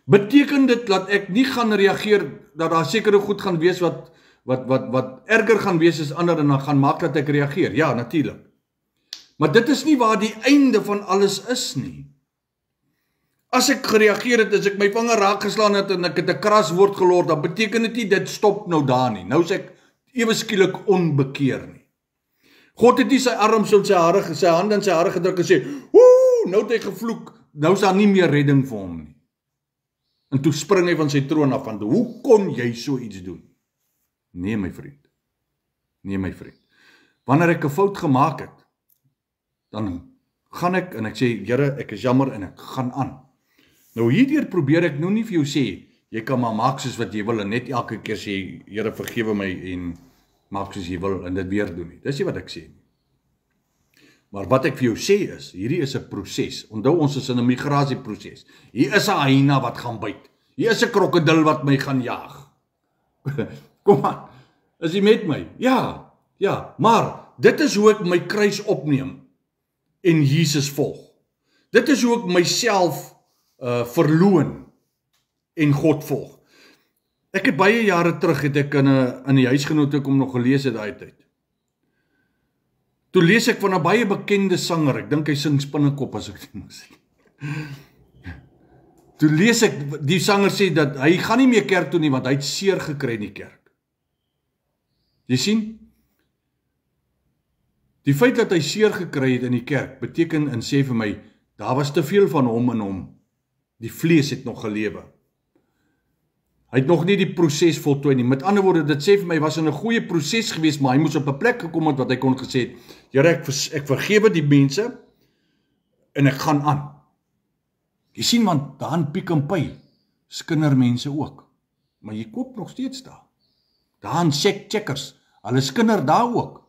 Beteken dit dat ek nie gaan reageer, dat daar sekere goed gaan wees wat erger gaan wees as ander en dan gaan maak dat ek reageer? Ja, natuurlik. Maar dit is nie waar die einde van alles is nie. As ek gereageer het, as ek my vinger raak geslaan het en ek het 'n kras woord gelord, dan beteken dit nie dit stop nou daar nie. Nou is ek ewe skielik onbekeer nie. God het nie sy arms en sy hand in sy hare gedruk en sê, woe, nou het hy gevloek, nou is daar nie meer redding vir hom nie. En toe spring hy van sy troon af, want hoe kon jy so iets doen? Nee, my vriend. Nee, my vriend. Wanneer ek 'n fout gemaak het, dan gaan ek en ek sê, Here, ek is jammer en ek gaan aan. Nou hierdeur probeer ek nou nie vir jou sê, jy kan maar maak soos wat jy wil en net elke keer sê, Here, vergewe my en maak soos jy wil en dit weer doen nie. Dis nie wat ek sê nie. Maar wat ek vir jou sê is, hierdie is 'n proses. Onthou, ons is in 'n migrasieproses. Hier is 'n hyena wat gaan byt. Hier is 'n krokodil wat my gaan jaag. Kom aan, is jy met my? Ja, maar dit is hoe ek my kruis opneem en Jesus volg. Dit is hoe ek myself verloon en God volg. Ek het baie jare terug, het ek in die huisgenoot ek om nog gelees het daai tyd. Toe lees ek van 'n baie bekende sanger, ek dink hy sing Spinnekop as ek dit moet sê. Toe lees ek, die sanger sê dat hy gaan nie meer kerk toe nie, want hy het seer gekry in die kerk. Jy sien? Die feit dat hy seer gekry het in die kerk, beteken en sê vir my, daar was te veel van hom in hom. Die vlees het nog gelewe. Hy het nog nie die proses voltooi nie. Met ander woorde, dit sê vir my, was in 'n goeie proses gewees, maar hy moes op 'n plek gekom het wat hy kon gesê het, Here, ek vergewe die mense en ek gaan aan. Jy sien, want daar in Pick n Pay skinder mense ook. Maar jy koop nog steeds daar. Daar in Checkers, hulle skinder daar ook.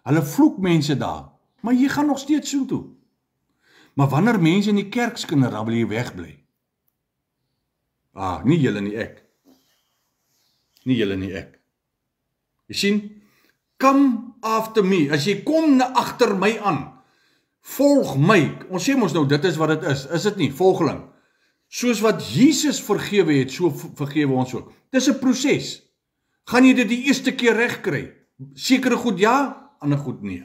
Hulle vloek mense daar, maar jy gaan nog steeds so toe. Maar wanneer mense in die kerk skinder, dan wil jy wegbly. Nie julle nie ek. Nie julle nie ek. Jy sien, come after me, as jy kom agter my aan, volg my, ons sê ons nou, dit is wat dit is dit nie, volgeling, soos wat Jesus vergewe het, so vergewe ons ook. Dis 'n proses, gaan jy dit die eerste keer reg kry, sekere goed ja, ander goed nee.